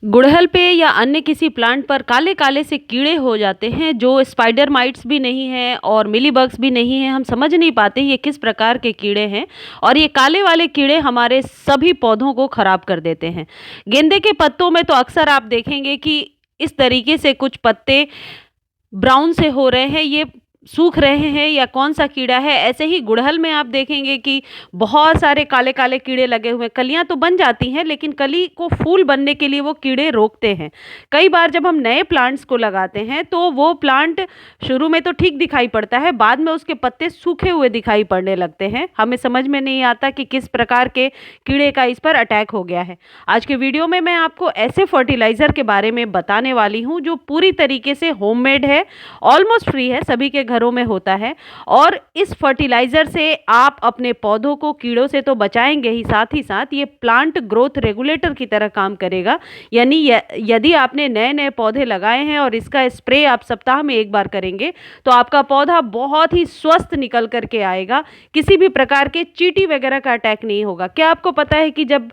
गुड़हल पे या अन्य किसी प्लांट पर काले-काले से कीड़े हो जाते हैं जो स्पाइडर माइट्स भी नहीं हैं और मिलीबग्स भी नहीं हैं। हम समझ नहीं पाते ये किस प्रकार के कीड़े हैं और ये काले वाले कीड़े हमारे सभी पौधों को खराब कर देते हैं। गेंदे के पत्तों में तो अक्सर आप देखेंगे कि इस तरीके से कुछ पत्ते ब्राउन से हो रहे हैं, ये सूख रहे हैं या कौन-सा कीड़ा है। ऐसे ही गुड़हल में आप देखेंगे कि बहुत सारे काले-काले कीड़े लगे हुए हैं। कलियाँ तो बन जाती हैं लेकिन कली को फूल बनने के लिए वो कीड़े रोकते हैं। कई बार जब हम नए प्लांट्स को लगाते हैं तो वो प्लांट शुरू में तो ठीक दिखाई पड़ता है, बाद में उसके पत्ते सूखे हुए दिखाई पड़ने लगते हैं। हमें समझ में नहीं आता कि किस प्रकार के कीड़े का इस पर अटैक हो गया है। आज के वीडियो में मैं आपको ऐसे फर्टिलाइज़र के बारे में बताने वाली हूँ जो पूरी तरीके से होममेड है, ऑलमोस्ट फ्री है, सभी के घरों में होता है और इस फर्टिलाइजर से आप अपने पौधों को कीड़ों से तो बचाएंगे ही साथ ये प्लांट ग्रोथ रेगुलेटर की तरह काम करेगा। यानी यदि आपने नए नए पौधे लगाए हैं और इसका स्प्रे आप सप्ताह में एक बार करेंगे तो आपका पौधा बहुत ही स्वस्थ निकल करके आएगा। किसी भी प्रकार के चींटी वगैरह का अटैक नहीं होगा। क्या आपको पता है कि जब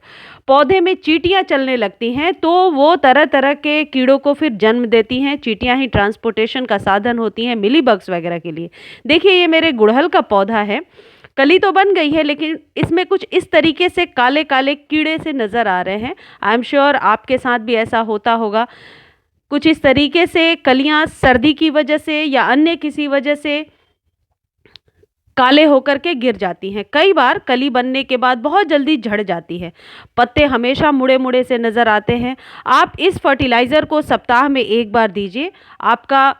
पौधे में चींटियां चलने लगती हैं तो वो तरह तरह के कीड़ों को फिर जन्म देती हैं। चींटियां ही ट्रांसपोर्टेशन का साधन होती हैं मिलीबग्स वगैरह के लिए। देखिए ये मेरे गुड़हल का पौधा है, कली तो बन गई है लेकिन इसमें कुछ इस तरीके से काले काले कीड़े से नज़र आ रहे हैं। आई एम श्योर आपके साथ भी ऐसा होता होगा। कुछ इस तरीके से कलियां सर्दी की वजह से या अन्य किसी वजह से काले होकर के गिर जाती हैं। कई बार कली बनने के बाद बहुत जल्दी झड़ जाती है। पत्ते हमेशा मुड़े मुड़े से नज़र आते हैं। आप इस फर्टिलाइज़र को सप्ताह में एक बार दीजिए, आपका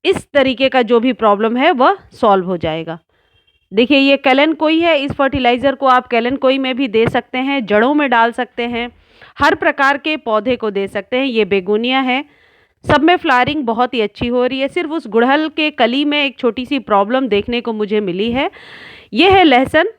इस तरीके का जो भी प्रॉब्लम है वह सॉल्व हो जाएगा। देखिए ये कैलेनकोई है, इस फर्टिलाइज़र को आप कैलेनकोई में भी दे सकते हैं, जड़ों में डाल सकते हैं, हर प्रकार के पौधे को दे सकते हैं। ये बेगोनिया है, सब में फ्लावरिंग बहुत ही अच्छी हो रही है। सिर्फ उस गुड़हल के कली में एक छोटी सी प्रॉब्लम देखने को मुझे मिली है। ये है लहसुन।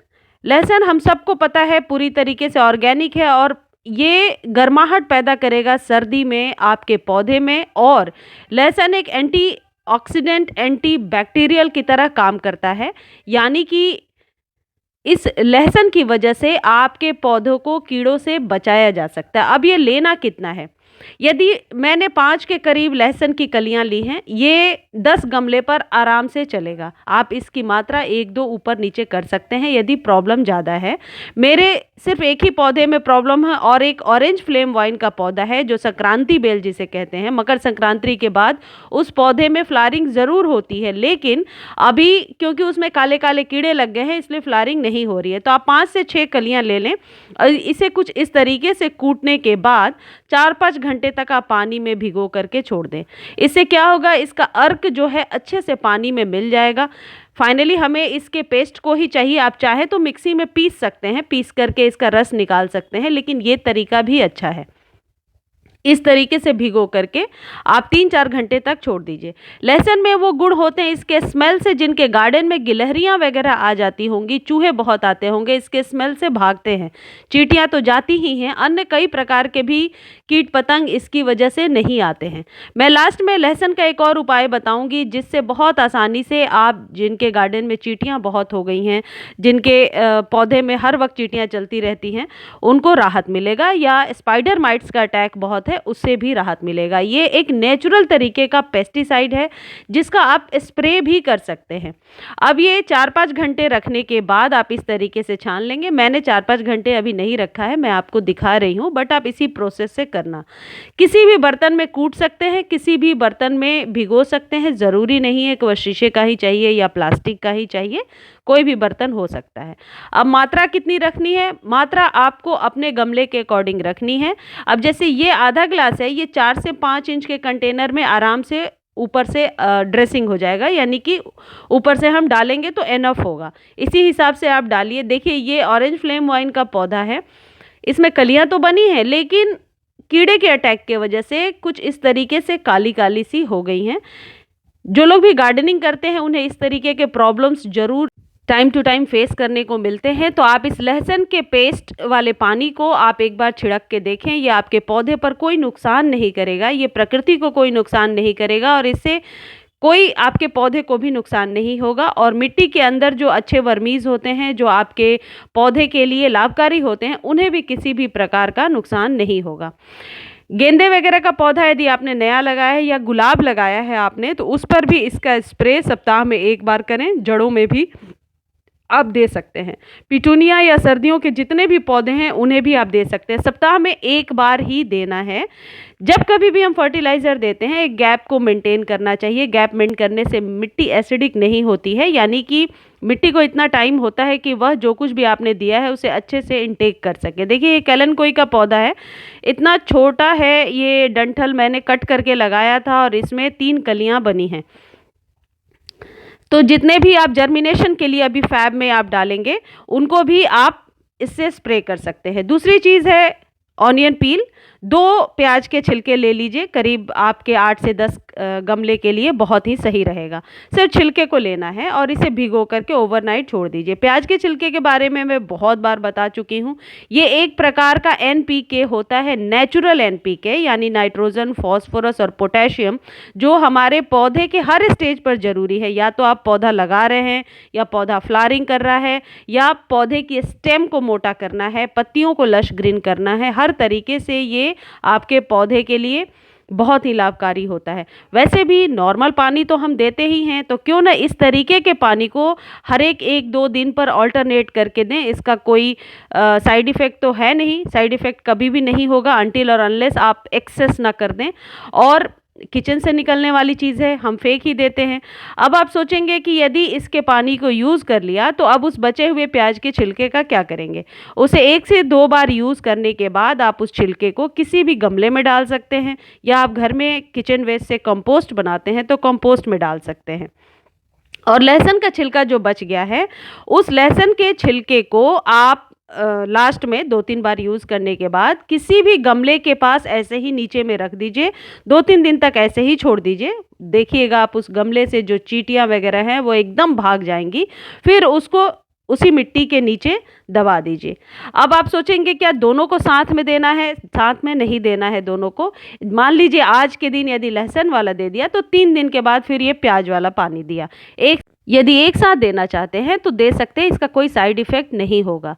लहसुन हम सबको पता है पूरी तरीके से ऑर्गेनिक है और ये गर्माहट पैदा करेगा सर्दी में आपके पौधे में। और लहसुन एक एंटी ऑक्सीडेंट एंटी बैक्टीरियल की तरह काम करता है, यानी कि इस लहसुन की वजह से आपके पौधों को कीड़ों से बचाया जा सकता है। अब ये लेना कितना है? यदि मैंने 5 के करीब लहसुन की कलियां ली हैं, ये 10 गमले पर आराम से चलेगा। आप इसकी मात्रा 1-2 ऊपर नीचे कर सकते हैं यदि प्रॉब्लम ज़्यादा है। मेरे सिर्फ एक ही पौधे में प्रॉब्लम है और एक ऑरेंज फ्लेम वाइन का पौधा है जो संक्रांति बेल जिसे कहते हैं। मकर संक्रांति के बाद उस पौधे में फ्लावरिंग ज़रूर होती है लेकिन अभी क्योंकि उसमें काले काले कीड़े लग गए हैं इसलिए फ्लावरिंग नहीं हो रही है। तो आप 5 से 6 कलियां ले लें और इसे कुछ इस तरीके से कूटने के बाद 4-5 घंटे तक आप पानी में भिगो करके छोड़ दें। इससे क्या होगा, इसका अर्क जो है अच्छे से पानी में मिल जाएगा। फाइनली हमें इसके पेस्ट को ही चाहिए। आप चाहे तो मिक्सी में पीस सकते हैं, पीस करके इसका रस निकाल सकते हैं, लेकिन ये तरीका भी अच्छा है। इस तरीके से भिगो करके आप 3-4 घंटे तक छोड़ दीजिए। लहसुन में वो गुण होते हैं, इसके स्मेल से जिनके गार्डन में गिलहरियाँ वगैरह आ जाती होंगी, चूहे बहुत आते होंगे, इसके स्मेल से भागते हैं। चींटियाँ तो जाती ही हैं, अन्य कई प्रकार के भी कीट पतंग इसकी वजह से नहीं आते हैं। मैं लास्ट में लहसुन का एक और उपाय बताऊँगी जिससे बहुत आसानी से आप जिनके गार्डन में चींटियाँ बहुत हो गई हैं, जिनके पौधे में हर वक्त चींटियाँ चलती रहती हैं, उनको राहत मिलेगा। या स्पाइडर माइट्स का अटैक बहुत है उससे भी राहत मिलेगा। ये एक नेचुरल तरीके का पेस्टिसाइड है जिसका आप स्प्रे भी कर सकते हैं। अब ये 4-5 घंटे रखने के बाद आप इस तरीके से छान लेंगे। मैंने 4-5 घंटे अभी नहीं रखा है, मैं आपको दिखा रही हूँ, बट आप इसी प्रोसेस से करना। किसी भी बर्तन में कूट सकते हैं, किसी भी बर्तन में भिगो सकते हैं, ज़रूरी नहीं है कि वह शीशे का ही चाहिए या प्लास्टिक का ही चाहिए, कोई भी बर्तन हो सकता है। अब मात्रा कितनी रखनी है? मात्रा आपको अपने गमले के अकॉर्डिंग रखनी है। अब जैसे ये आधा ग्लास है, ये 4 से 5 इंच के कंटेनर में आराम से ऊपर से ड्रेसिंग हो जाएगा, यानी कि ऊपर से हम डालेंगे तो एनफ होगा। इसी हिसाब से आप डालिए। देखिए ये ऑरेंज फ्लेम वाइन का पौधा है, इसमें कलियां तो बनी हैं लेकिन कीड़े के अटैक के वजह से कुछ इस तरीके से काली काली सी हो गई हैं। जो लोग भी गार्डनिंग करते हैं उन्हें इस तरीके के प्रॉब्लम्स ज़रूर टाइम टू टाइम फेस करने को मिलते हैं। तो आप इस लहसुन के पेस्ट वाले पानी को आप एक बार छिड़क के देखें। ये आपके पौधे पर कोई नुकसान नहीं करेगा, ये प्रकृति को कोई नुकसान नहीं करेगा और इससे कोई आपके पौधे को भी नुकसान नहीं होगा। और मिट्टी के अंदर जो अच्छे वर्मीज होते हैं जो आपके पौधे के लिए लाभकारी होते हैं उन्हें भी किसी भी प्रकार का नुकसान नहीं होगा। गेंदे वगैरह का पौधा यदि आपने नया लगाया है या गुलाब लगाया है आपने, तो उस पर भी इसका स्प्रे सप्ताह में 1 बार करें। जड़ों में भी आप दे सकते हैं। पिटूनिया या सर्दियों के जितने भी पौधे हैं उन्हें भी आप दे सकते हैं। सप्ताह में 1 बार ही देना है। जब कभी भी हम फर्टिलाइज़र देते हैं, एक गैप को मेंटेन करना चाहिए। गैप मेंटेन करने से मिट्टी एसिडिक नहीं होती है, यानी कि मिट्टी को इतना टाइम होता है कि वह जो कुछ भी आपने दिया है उसे अच्छे से इनटेक कर सके। देखिए, ये कैलन-कोई का पौधा है, इतना छोटा है। ये डंठल मैंने कट करके लगाया था और इसमें 3 कलियाँ बनी हैं। तो जितने भी आप जर्मिनेशन के लिए अभी फैब में आप डालेंगे, उनको भी आप इससे स्प्रे कर सकते हैं। दूसरी चीज़ है ऑनियन पील। 2 प्याज के छिलके ले लीजिए, करीब आपके 8 से 10 गमले के लिए बहुत ही सही रहेगा। सिर्फ छिलके को लेना है और इसे भिगो करके ओवरनाइट छोड़ दीजिए। प्याज के छिलके के बारे में मैं बहुत बार बता चुकी हूँ। ये एक प्रकार का एनपीके होता है, नेचुरल एनपीके, यानी नाइट्रोजन, फॉस्फोरस और पोटेशियम, जो हमारे पौधे के हर स्टेज पर ज़रूरी है। या तो आप पौधा लगा रहे हैं, या पौधा फ्लावरिंग कर रहा है, या पौधे की स्टेम को मोटा करना है, पत्तियों को लश ग्रीन करना है। हर तरीके से ये आपके पौधे के लिए बहुत ही लाभकारी होता है। वैसे भी नॉर्मल पानी तो हम देते ही हैं, तो क्यों ना इस तरीके के पानी को हर एक 1-2 दिन पर अल्टरनेट करके दें। इसका कोई साइड इफ़ेक्ट तो है नहीं। साइड इफ़ेक्ट कभी भी नहीं होगा अनटिल और अनलेस आप एक्सेस ना कर दें। और किचन से निकलने वाली चीज़ है, हम फेंक ही देते हैं। अब आप सोचेंगे कि यदि इसके पानी को यूज़ कर लिया तो अब उस बचे हुए प्याज के छिलके का क्या करेंगे। उसे 1 से 2 बार यूज़ करने के बाद आप उस छिलके को किसी भी गमले में डाल सकते हैं, या आप घर में किचन वेस्ट से कंपोस्ट बनाते हैं तो कंपोस्ट में डाल सकते हैं। और लहसुन का छिलका जो बच गया है, उस लहसुन के छिलके को आप लास्ट में 2-3 बार यूज़ करने के बाद किसी भी गमले के पास ऐसे ही नीचे में रख दीजिए। 2-3 दिन तक ऐसे ही छोड़ दीजिए। देखिएगा आप उस गमले से जो चींटियाँ वगैरह हैं वो एकदम भाग जाएंगी। फिर उसको उसी मिट्टी के नीचे दबा दीजिए। अब आप सोचेंगे क्या दोनों को साथ में देना है? साथ में नहीं देना है दोनों को। मान लीजिए आज के दिन यदि लहसुन वाला दे दिया तो 3 दिन के बाद फिर ये प्याज वाला पानी दिया। यदि एक साथ देना चाहते हैं तो दे सकते हैं, इसका कोई साइड इफ़ेक्ट नहीं होगा।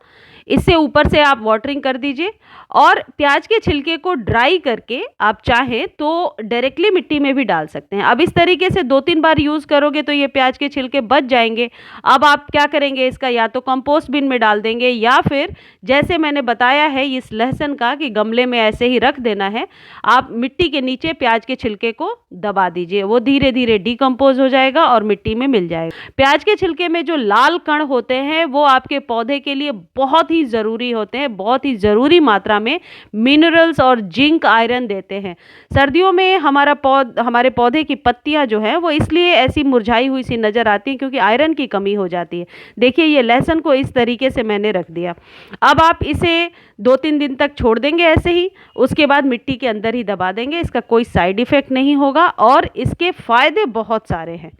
इससे ऊपर से आप वाटरिंग कर दीजिए। और प्याज के छिलके को ड्राई करके आप चाहें तो डायरेक्टली मिट्टी में भी डाल सकते हैं। अब इस तरीके से 2-3 बार यूज़ करोगे तो ये प्याज के छिलके बच जाएंगे। अब आप क्या करेंगे, इसका या तो कंपोस्ट बिन में डाल देंगे, या फिर जैसे मैंने बताया है इस लहसुन का कि गमले में ऐसे ही रख देना है। आप मिट्टी के नीचे प्याज के छिलके को दबा दीजिए, वो धीरे धीरे डिकम्पोज हो जाएगा और मिट्टी में मिल जाएगा। प्याज के छिलके में जो लाल कण होते हैं वो आपके पौधे के लिए बहुत ही ज़रूरी होते हैं। बहुत ही ज़रूरी मात्रा में मिनरल्स और जिंक, आयरन देते हैं। सर्दियों में हमारे पौधे की पत्तियां जो हैं वो इसलिए ऐसी मुरझाई हुई सी नज़र आती हैं क्योंकि आयरन की कमी हो जाती है। देखिए, ये लहसुन को इस तरीके से मैंने रख दिया। अब आप इसे 2-3 दिन तक छोड़ देंगे ऐसे ही, उसके बाद मिट्टी के अंदर ही दबा देंगे। इसका कोई साइड इफ़ेक्ट नहीं होगा और इसके फ़ायदे बहुत सारे हैं।